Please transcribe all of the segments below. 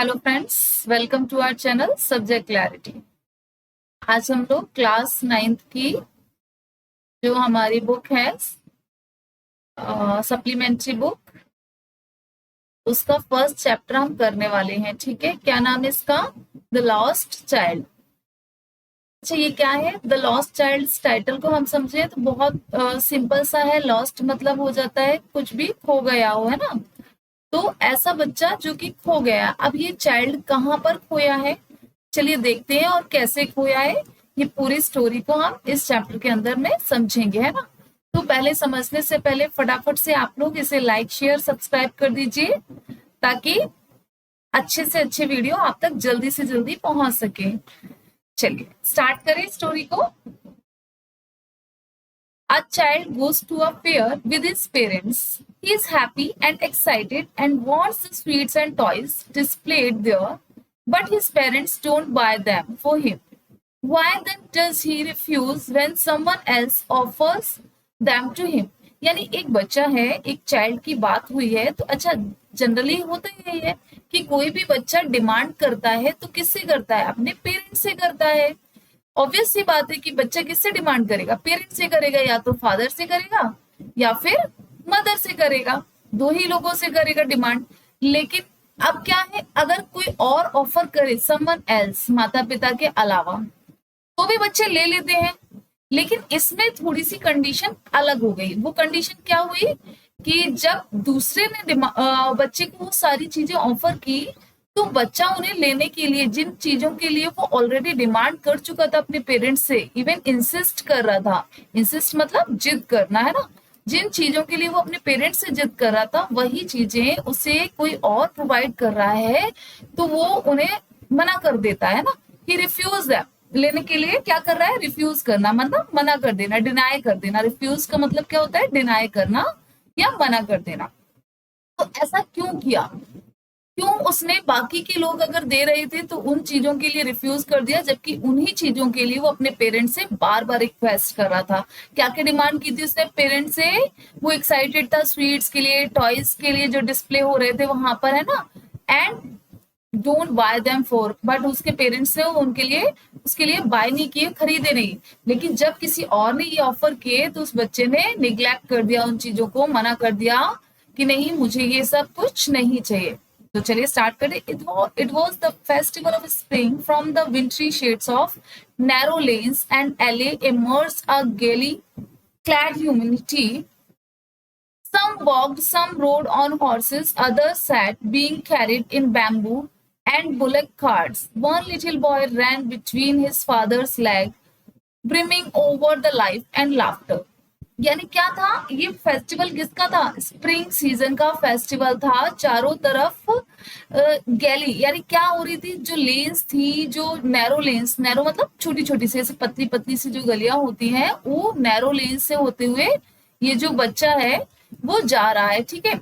Hello friends, welcome to our channel subject clarity. आज हम लोग क्लास 9th की जो हमारी बुक है सप्लीमेंट्री बुक, उसका फर्स्ट चैप्टर हम करने वाले हैं। ठीक है, क्या नाम है इसका? The lost child. अच्छा, ये क्या है? द लॉस्ट चाइल्ड टाइटल को हम समझे तो बहुत सिंपल सा है। लॉस्ट मतलब हो जाता है कुछ भी खो गया हो, है ना। तो ऐसा बच्चा जो कि खो गया। अब ये चाइल्ड कहाँ पर खोया है, चलिए देखते हैं, और कैसे खोया है ये पूरी स्टोरी को हम इस चैप्टर के अंदर में समझेंगे, है ना। तो पहले समझने से पहले फटाफट से आप लोग इसे लाइक शेयर सब्सक्राइब कर दीजिए, ताकि अच्छे से अच्छे वीडियो आप तक जल्दी से जल्दी पहुंच सके। चलिए स्टार्ट करें स्टोरी को। A child goes to a fair with his parents. He is happy and excited and wants the sweets and toys displayed there, but his parents don't buy them for him. Why then does he refuse when someone else offers them to him? यानी एक बच्चा है, एक child की बात हुई है, तो अच्छा जनरली होता यही है कि कोई भी बच्चा डिमांड करता है तो किससे करता है? अपने पेरेंट्स से करता है। ऑब्वियस सी बात है कि बच्चा किससे डिमांड करेगा? पेरेंट्स से करेगा, या तो फादर से करेगा या फिर मदर से करेगा, दो ही लोगों से करेगा डिमांड। लेकिन अब क्या है, अगर कोई और ऑफर करे, समवन एल्स, माता पिता के अलावा, तो भी बच्चे ले लेते हैं। लेकिन इसमें थोड़ी सी कंडीशन अलग हो गई। वो कंडीशन क्या हुई कि जब दूसरे ने बच्चे को वो सारी चीजें ऑफर की, तो बच्चा उन्हें लेने के लिए, जिन चीजों के लिए वो ऑलरेडी डिमांड कर चुका था अपने पेरेंट्स से, इवन इंसिस्ट कर रहा था। इंसिस्ट मतलब जिद करना, है ना। जिन चीजों के लिए वो अपने पेरेंट्स से जिद कर रहा था, वही चीजें उसे कोई और प्रोवाइड कर रहा है, तो वो उन्हें मना कर देता है ना। ही रिफ्यूज दैम, लेने के लिए क्या कर रहा है? रिफ्यूज करना, मतलब मना कर देना, डिनाई कर देना। रिफ्यूज का मतलब क्या होता है? डिनाई करना या मना कर देना। तो ऐसा क्यों किया? क्यों उसने बाकी के लोग अगर दे रहे थे तो उन चीजों के लिए रिफ्यूज कर दिया, जबकि उन्हीं चीजों के लिए वो अपने पेरेंट्स से बार बार रिक्वेस्ट कर रहा था? क्या क्या डिमांड की थी उसने पेरेंट्स से? वो एक्साइटेड था स्वीट्स के लिए, टॉयज के लिए जो डिस्प्ले हो रहे थे वहां पर, है ना। And don't buy them for, but उसके पेरेंट्स ने उनके लिए, उसके लिए बाय नहीं किए, खरीदे नहीं। लेकिन जब किसी और ने ये ऑफर किए तो उस बच्चे ने निग्लेक्ट कर दिया उन चीजों को, मना कर दिया कि नहीं, मुझे ये सब कुछ नहीं चाहिए। तो चलिए स्टार्ट करें। It was the festival of spring from the विंट्री shades of narrow lens and एले immersed a gaily clad humanity. Some walked, some rode on horses, others sat, being carried in bamboo and bullock carts. One little boy ran between his father's legs, brimming over the life and laughter. यानी क्या था ये festival? किसका था? Spring season का festival था। चारों तरफ गैली, यानी क्या हो रही थी? जो लेन्स थी, जो नैरो लेन्स, नैरो मतलब छोटी छोटी सी, ऐसे पतली पतली सी जो गलियां होती हैं, वो नैरो लेन्स से होते हुए ये जो बच्चा है वो जा रहा है। ठीक है,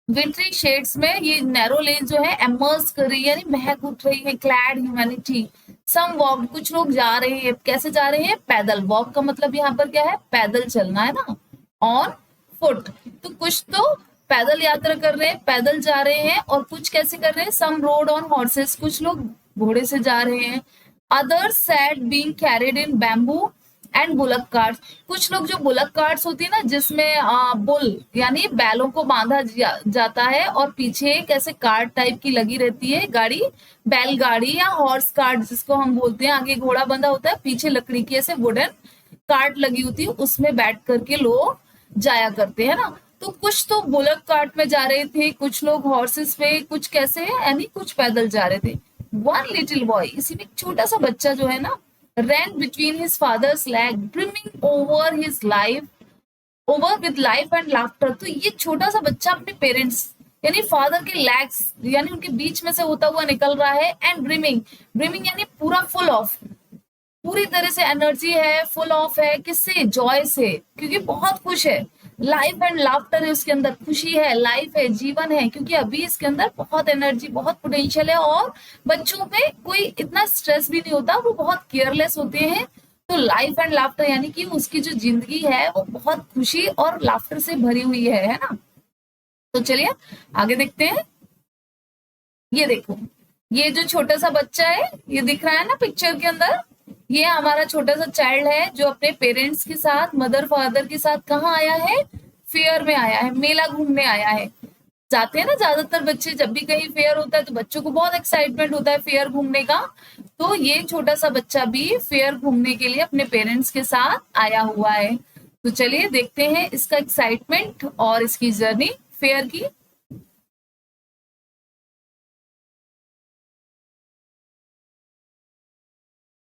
विंट्री शेड्स में ये नैरो लेन जो है एमर्स कर रही है, यानी महक उठ रही है। क्लैड ह्यूमैनिटी, सम वॉक, कुछ लोग जा रहे हैं। कैसे जा रहे हैं? पैदल। वॉक का मतलब यहाँ पर क्या है? पैदल चलना, है ना। ऑन फुट, तो कुछ तो पैदल यात्रा कर रहे हैं, पैदल जा रहे हैं, और कुछ कैसे कर रहे हैं? सम रोड ऑन हॉर्सेस, कुछ लोग घोड़े से जा रहे हैं। Others sad being carried in bamboo and bullock carts, कुछ लोग, जो बुलक कार्ट्स होती है ना, जिसमें बुल यानी बैलों को बांधा जाता है, और पीछे एक ऐसे कार्ट टाइप की लगी रहती है गाड़ी, बैलगाड़ी या हॉर्स कार्ट जिसको हम बोलते हैं। आगे घोड़ा बंधा होता है, पीछे लकड़ी की ऐसे वुडन कार्ट लगी होती है, उसमें बैठ करके लोग जाया करते हैं ना। तो कुछ तो बुलक कार्ट में जा रहे थे, कुछ लोग हॉर्सेस पे, कुछ कैसे है, यानी कुछ पैदल जा रहे थे। वन लिटिल बॉय, इसी में छोटा सा बच्चा जो है ना, ran between his father's leg, brimming over with life and laughter. तो ये छोटा सा बच्चा अपने पेरेंट्स यानी फादर के लेग्स, यानी उनके बीच में से होता हुआ निकल रहा है। एंड ब्रिमिंग यानी पूरा फुल ऑफ, पूरी तरह से एनर्जी है, फुल ऑफ है। किससे? जॉय से, क्योंकि बहुत खुश है। लाइफ एंड लाफ्टर है उसके अंदर, खुशी है, लाइफ है, जीवन है, क्योंकि अभी इसके अंदर बहुत एनर्जी, बहुत पोटेंशियल है। और बच्चों पे कोई इतना स्ट्रेस भी नहीं होता, वो बहुत केयरलेस होते हैं। तो लाइफ एंड लाफ्टर यानी कि उसकी जो जिंदगी है वो बहुत खुशी और लाफ्टर से भरी हुई है ना। तो चलिए आगे देखते हैं। ये देखो, ये जो छोटा सा बच्चा है, ये दिख रहा है ना पिक्चर के अंदर, ये हमारा छोटा सा चाइल्ड है जो अपने पेरेंट्स के साथ, मदर फादर के साथ कहाँ आया है? फेयर में आया है, मेला घूमने आया है। जाते हैं ना ज्यादातर बच्चे, जब भी कहीं फेयर होता है तो बच्चों को बहुत एक्साइटमेंट होता है फेयर घूमने का। तो ये छोटा सा बच्चा भी फेयर घूमने के लिए अपने पेरेंट्स के साथ आया हुआ है। तो चलिए देखते हैं इसका एक्साइटमेंट और इसकी जर्नी फेयर की।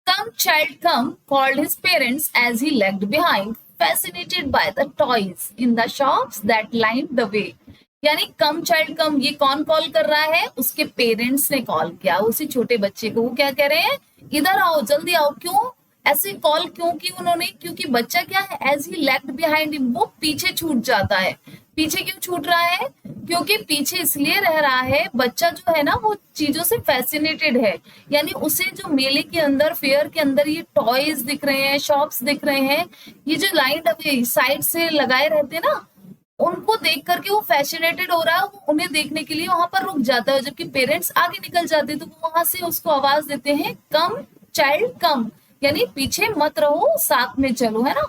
Come, child, come, called his parents as he lagged behind, fascinated by the toys in the shops that lined the way. यानी कम चाइल्ड कम, ये कौन कॉल कर रहा है? उसके पेरेंट्स ने कॉल किया उसी छोटे बच्चे को। वो क्या कह रहे हैं? इधर आओ, जल्दी आओ। क्यों ऐसे कॉल क्यों की उन्होंने? क्योंकि बच्चा क्या है, as he left behind him, वो पीछे छूट जाता है। पीछे क्यों छूट रहा है? क्योंकि पीछे इसलिए रह रहा है, बच्चा जो है ना वो चीजों से फैसिनेटेड है। यानी उसे जो मेले के अंदर, फेयर के अंदर ये टॉयज दिख रहे हैं, शॉप्स दिख रहे हैं, ये जो लाइन साइड से लगाए रहते हैं ना, उनको देख करके वो फैसिनेटेड हो रहा है। वो उन्हें देखने के लिए वहां पर रुक जाता है, जबकि पेरेंट्स आगे निकल जाते हैं तो वो वहां से उसको आवाज देते हैं, कम चाइल्ड कम, यानी पीछे मत रहो, साथ में चलो, है ना।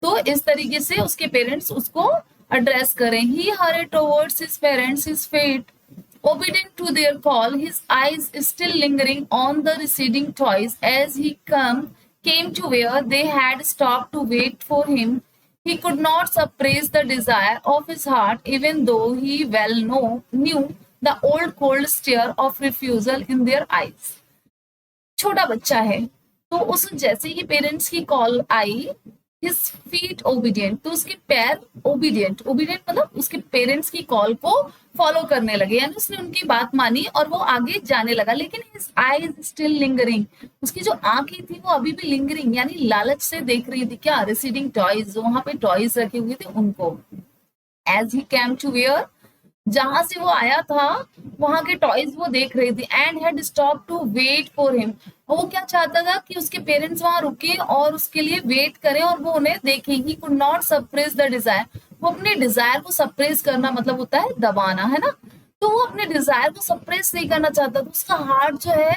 तो इस तरीके से उसके पेरेंट्स उसको एड्रेस करें। ही हurried towards his parents, his fate obedient to their call, his eyes still lingering on the receding toys as he came to where they had stopped to wait for him. He could not suppress the desire of his heart, even though he knew the old cold stare of refusal in their eyes. छोटा बच्चा है, तो उस जैसे ही parents की call आई, his feet obedient, तो उसके पैर ओबीडियंट, ओबीडियंट मतलब उसके पेरेंट्स की कॉल को फॉलो करने लगे, यानी उसने उनकी बात मानी और वो आगे जाने लगा। लेकिन हिज आईज स्टिल लिंगरिंग, उसकी जो आंखें थी वो अभी भी लिंगरिंग, यानी लालच से देख रही थी क्या? रिसीडिंग टॉयज, वहां पे टॉयज रखे हुए थे उनको। As he came to where, जहां से वो आया था वहां के टॉयज वो देख रही थी। And had stop to wait for him, और वो क्या चाहता था कि उसके पेरेंट्स वहां रुके और उसके लिए वेट करें और वो उन्हें देखें। He could not suppress the desire, वो अपने डिजायर को सप्रेस करना मतलब होता है दबाना, है ना। तो वो अपने डिजायर को सप्रेस नहीं करना चाहता, तो उसका हार्ट जो है,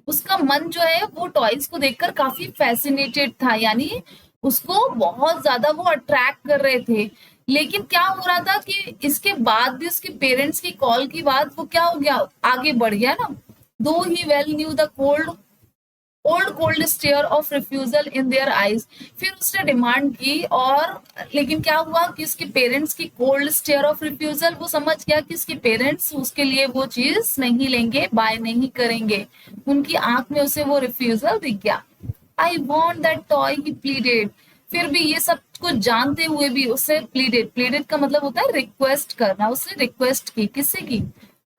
उसका मन जो है वो टॉयज को देखकर काफी फैसिनेटेड था, यानी उसको बहुत ज्यादा वो अट्रैक्ट कर रहे थे। लेकिन क्या हो रहा था कि इसके बाद भी उसके पेरेंट्स की कॉल की बात वो क्या हो गया, आगे बढ़ गया ना। Though he well knew the old cold stare of refusal in their eyes, फिर उसने डिमांड की, और लेकिन क्या हुआ कि उसके पेरेंट्स की कोल्ड स्टेयर ऑफ रिफ्यूजल, वो समझ गया कि उसके पेरेंट्स उसके लिए वो चीज नहीं लेंगे, बाय नहीं करेंगे। उनकी आंख में उसे वो रिफ्यूजल दिख गया। I want that toy, he pleaded, फिर भी ये सब कुछ जानते हुए भी उससे प्लीडेड, प्लीडेड का मतलब होता है रिक्वेस्ट करना, उसने रिक्वेस्ट की। किससे की?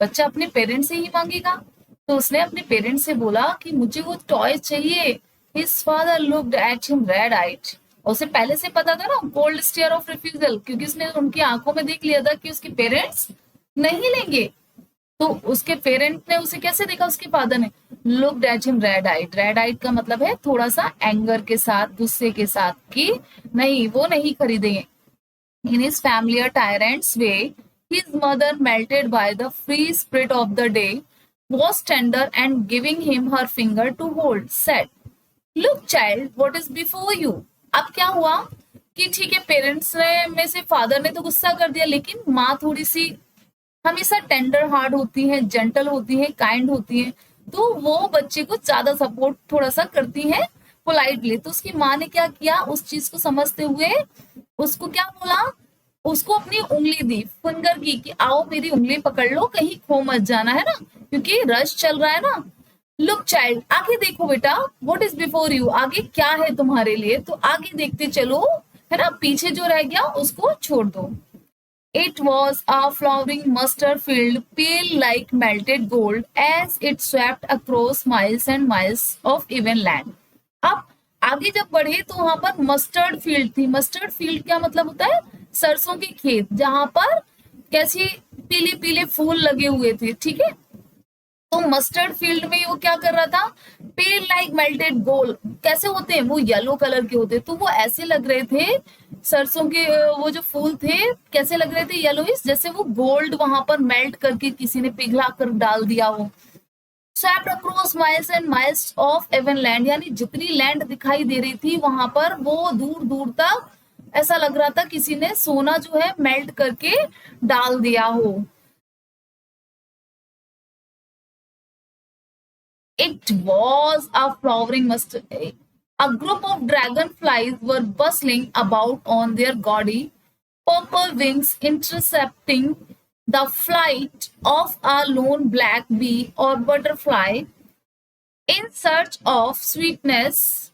बच्चा अपने पेरेंट्स से ही मांगेगा, तो उसने अपने पेरेंट्स से बोला कि मुझे वो टॉय चाहिए। His father looked at him red eyed, उसे पहले से पता था ना कोल्ड स्टेयर ऑफ रिफ्यूजल, क्योंकि उसने उनकी आंखों में देख लिया था कि उसके पेरेंट्स नहीं लेंगे। तो उसके पेरेंट ने उसे कैसे देखा, उसके फादर ने? Looked at him red eyed, red eyed का मतलब है थोड़ा सा एंगर के साथ, गुस्से के साथ, कि नहीं वो नहीं खरीदेंगे। In his familiar tyrants way, his mother melted by the free spirit of the day was tender and giving him her finger to hold, said, look child, what is before you. अब क्या हुआ कि ठीक है, parents ने में से father ने तो गुस्सा कर दिया, लेकिन माँ थोड़ी सी हमेशा टेंडर हार्ट होती है, जेंटल होती है, काइंड होती है, तो वो बच्चे को ज्यादा सपोर्ट थोड़ा सा करती है पोलाइटली। तो उसकी माँ ने क्या किया, उस चीज को समझते हुए उसको क्या बोला, उसको अपनी उंगली दी, फिंगर की, कि आओ मेरी उंगली पकड़ लो, कहीं खो मत जाना, है ना, क्योंकि रश चल रहा है ना। लुक चाइल्ड, आगे देखो बेटा, व्हाट इज बिफोर यू, आगे क्या है तुम्हारे लिए, तो आगे देखते चलो, है ना, पीछे जो रह गया उसको छोड़ दो। It was a flowering mustard field, pale like melted gold, as it swept across miles and miles of even land. अब आगे जब बढ़े तो वहां पर मस्टर्ड फील्ड थी। मस्टर्ड फील्ड क्या मतलब होता है? सरसों के खेत, जहां पर कैसे पीले पीले फूल लगे हुए थे, ठीक है। तो मस्टर्ड फील्ड में वो क्या कर रहा था, पेल लाइक मेल्टेड गोल्ड, कैसे होते हैं वो, येलो कलर के होते, तो वो ऐसे लग रहे थे, सरसों के वो जो फूल थे कैसे लग रहे थे, येलोइश, जैसे वो गोल्ड वहां पर मेल्ट करके किसी ने पिघला कर डाल दिया हो। swept across miles and miles of even land, यानी जितनी लैंड दिखाई दे रही थी वहां पर वो दूर दूर तक ऐसा लग रहा था किसी ने सोना जो है मेल्ट करके डाल दिया हो. It was a flowering mustard. A group of dragonflies were bustling about on their gaudy purple wings, intercepting the flight of a lone black bee or butterfly in search of sweetness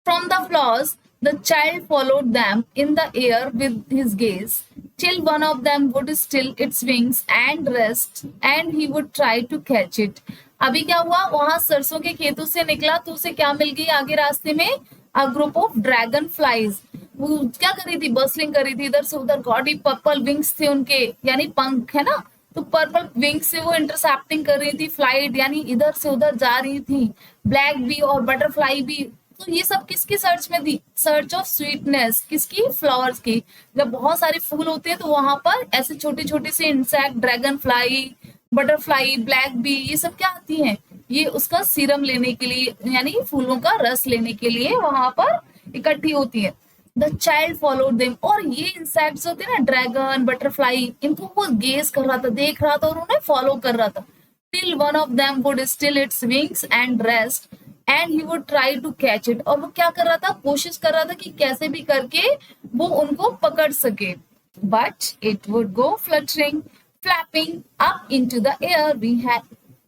from the flowers. The child followed them in the air with his gaze, till one of them would still its wings and rest, and he would try to catch it. अभी क्या हुआ, वहां सरसों के खेतों से निकला तो उसे क्या मिल गई आगे रास्ते में, a group of dragon flies. वो क्या कर रही थी, बसलिंग कर रही थी इधर से उधर, गॉडी पर्पल विंग्स थे उनके, यानी पंख है ना, तो पर्पल विंग से वो इंटरसेप्टिंग कर रही थी, फ्लाइट यानी इधर से उधर जा रही थी, ब्लैक बी और बटरफ्लाई भी. तो ये सब किसकी सर्च में थी, सर्च ऑफ स्वीटनेस, किसकी, फ्लावर्स की. जब बहुत सारे फूल होते हैं तो वहां पर ऐसे छोटे छोटे से insect, dragonfly, butterfly, black bee, ये सब क्या आती हैं, ये उसका सीरम लेने के लिए यानी फूलों का रस लेने के लिए वहां पर इकट्ठी होती है. द चाइल्ड फॉलोड देम, और ये इंसेक्ट्स होते हैं ना, ड्रैगन, बटरफ्लाई, इनको वो गेज कर रहा था, देख रहा था और उन्हें फॉलो कर रहा था. Till one of them would still its wings and rest and he would try to catch it, और वो क्या कर रहा था, कोशिश कर रहा था कि कैसे भी करके वो उनको पकड़ सके. But it would go fluttering, flapping up into the air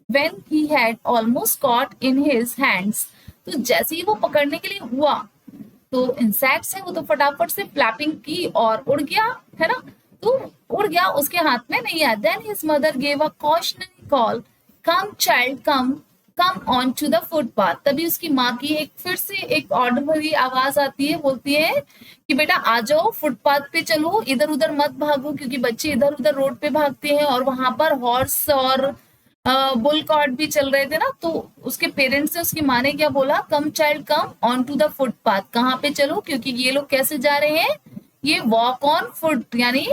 when he had almost caught in his hands. तो जैसे ही वो पकड़ने के लिए हुआ तो इंसेक्ट्स है वो तो फटाफट से फ्लैपिंग की और उड़ गया, है ना, तो उड़ गया, उसके हाथ में नहीं आया. Then his mother gave a cautionary call, come child come, come on to the footpath. तभी उसकी माँ की एक फिर से एक ऑर्डर भरी आवाज आती है, बोलती है कि बेटा आ जाओ, फुटपाथ पे चलो, इधर उधर मत भागो, क्योंकि बच्चे इधर उधर रोड पे भागते हैं और वहां पर हॉर्स और बुल कार्ट भी चल रहे थे ना. तो उसके पेरेंट्स से उसकी माँ ने क्या बोला, come child come on to the footpath, कहाँ पे चलो, क्योंकि ये लोग कैसे जा रहे हैं, ये वॉक ऑन फुट यानी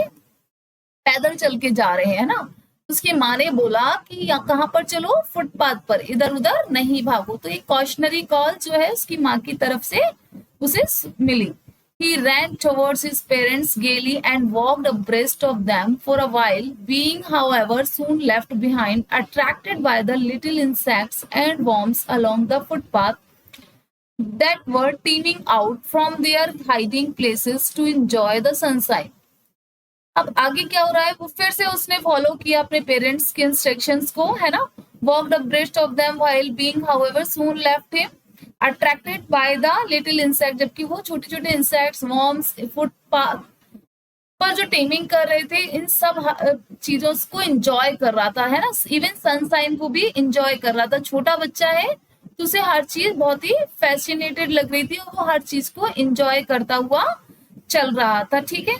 पैदल चल के जा रहे हैं ना. उसकी माँ ने बोला कि कहाँ पर चलो, फुटपाथ पर, इधर उधर नहीं भागो. तो एक कॉशनरी कॉल जो है उसकी माँ की तरफ से उसे मिली. He ran towards his parents gaily and walked abreast of them for a while, being, however, soon left behind, attracted by the little insects and worms along the footpath that were teeming out from their hiding places to enjoy the sunshine. अब आगे क्या हो रहा है, वो फिर से उसने फॉलो किया अपने पेरेंट्स के इंस्ट्रक्शंस को, है ना. Walked abreast of them while being however soon left him attracted by the little insect, जबकि वो छोटे छोटे इंसेक्ट्स, वॉर्म्स, फुटपाथ पर जो टेमिंग कर रहे थे, इन सब चीजों को एंजॉय कर रहा था, है ना. इवन सनसाइन को भी एंजॉय कर रहा था. छोटा बच्चा है तो उसे हर चीज बहुत ही फैसिनेटेड लग रही थी और वो हर चीज को एंजॉय करता हुआ चल रहा था. ठीक है,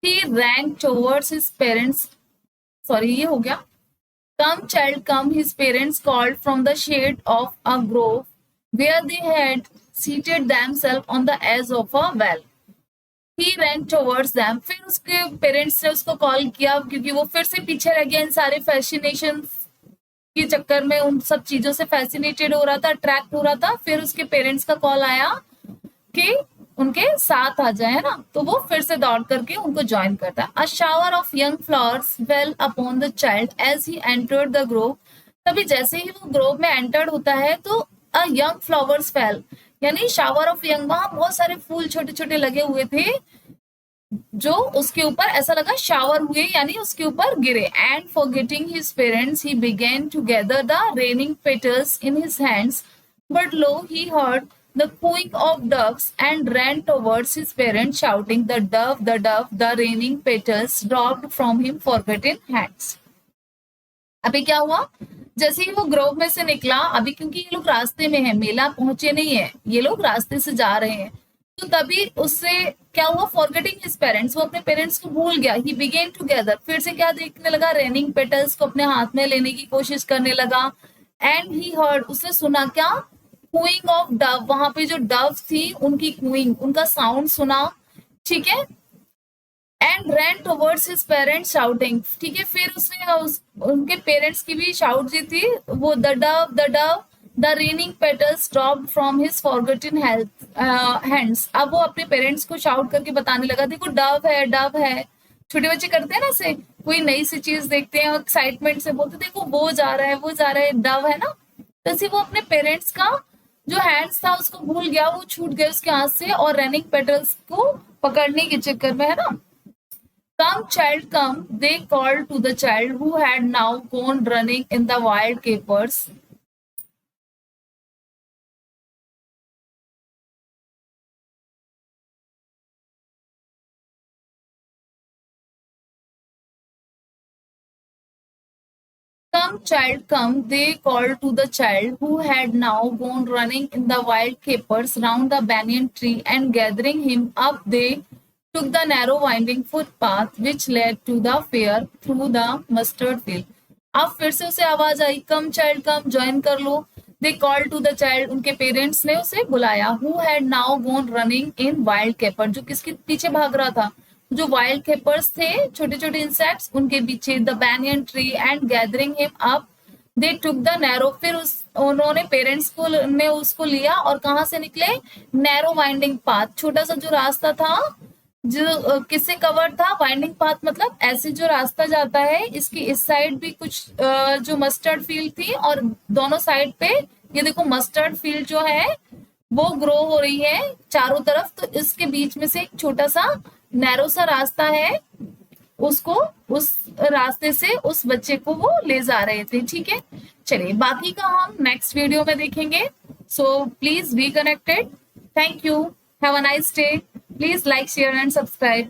he ran towards his parents, sorry ये हो गया, come child come, his parents called from the shade of a grove where they had seated themselves on the edge of a well. He ran towards them, फिर उसके parents ने उसको call किया क्योंकि वो फिर से पीछे रह गया इन सारे फैसिनेशन के चक्कर में, उन सब चीजों से फैसिनेटेड हो रहा था, अट्रैक्ट हो रहा था. फिर उसके पेरेंट्स का कॉल आया कि उनके साथ आ जाए ना, तो वो फिर से दौड़ करके उनको ज्वाइन करता है. A shower of young flowers fell upon the child as he entered the grove. तभी जैसे ही वो ग्रोव में एंटर्ड होता है तो अ यंग फ्लावर्स फेल, यानी शावर ऑफ यंग, वहां बहुत सारे फूल छोटे छोटे लगे हुए थे जो उसके ऊपर ऐसा लगा शावर हुए, यानी उसके ऊपर गिरे. And forgetting his parents he began to gather the raining petals in his hands, but lo he heard the cooing of ducks and ran towards his parents shouting, the dove, the raining petals dropped from him forgotten hands. अभी क्या हुआ, जैसे ही वो Grove में से निकला, अभी क्योंकि ये लोग रास्ते में है, मेला पहुंचे नहीं है, ये लोग रास्ते से जा रहे हैं, तो तभी उससे क्या हुआ, फॉरगेटिंग हिज पेरेंट्स, वो अपने पेरेंट्स को भूल गया. ही बिगेन टुगेदर, फिर से क्या देखने लगा, रेनिंग पेटल्स को अपने हाथ में लेने की कोशिश करने लगा. एंड ही हर्ड, उसने सुना क्या, कूइंग ऑफ डव, वहां पे जो डव थी उनकी कूइंग, उनका साउंड सुना, ठीक है। And ran towards his parents shouting, ठीक है। फिर उसने उनके पेरेंट्स की भी शाउट दी थी, वो the Dove the raining petals dropped from his forgotten health hands. अब वो अपने पेरेंट्स को शाउट करके बताने लगा, देखो डव है, डव है। छोटे बच्चे करते हैं ना, से कोई नई सी चीज देखते हैं और एक्साइटमेंट से बोलते, देखो वो जा रहा है, वो जा रहा है, डव है ना। तो ऐसे वो अपने पेरेंट्स का जो हैंड्स था उसको भूल गया, वो छूट गए उसके हाथ से, और रनिंग पेटल्स को पकड़ने के चक्कर में, है ना। Come, child, come, they called to the child who had now gone running in the wild capers. Come, child, come, they called to the child who had now gone running in the wild capers round the banyan tree, and gathering him up, they took the narrow winding footpath which led to the fair through the mustard field. अब फिर से उसे आवाज आई, कम child come, join कर लो। They call to the child, उनके parents ने उसे बुलाया। Who had now gone running in wild caper, जो किसके पीछे भाग रहा था, जो वाइल्ड कैपर्स थे, छोटे छोटे इंसेक्ट्स, उनके पीछे। The banyan tree and gathering him up, they took the narrow, फिर उन्होंने पेरेंट्स को ने उसको लिया और कहाँ से निकले, नैरो वाइंडिंग पाथ, छोटा सा जो रास्ता था, जो किससे कवर्ड था, वाइंडिंग पाथ, मतलब ऐसे जो रास्ता जाता है, इसकी इस साइड भी कुछ जो मस्टर्ड फील्ड थी, और दोनों साइड पे ये देखो मस्टर्ड फील्ड जो है वो ग्रो हो रही है चारों तरफ। तो इसके बीच में से एक छोटा सा नैरो सा रास्ता है, उसको, उस रास्ते से उस बच्चे को वो ले जा रहे थे, ठीक है। चलिए बाकी का हम नेक्स्ट वीडियो में देखेंगे। So please be connected. Thank you, have a nice day. Please like, share and subscribe.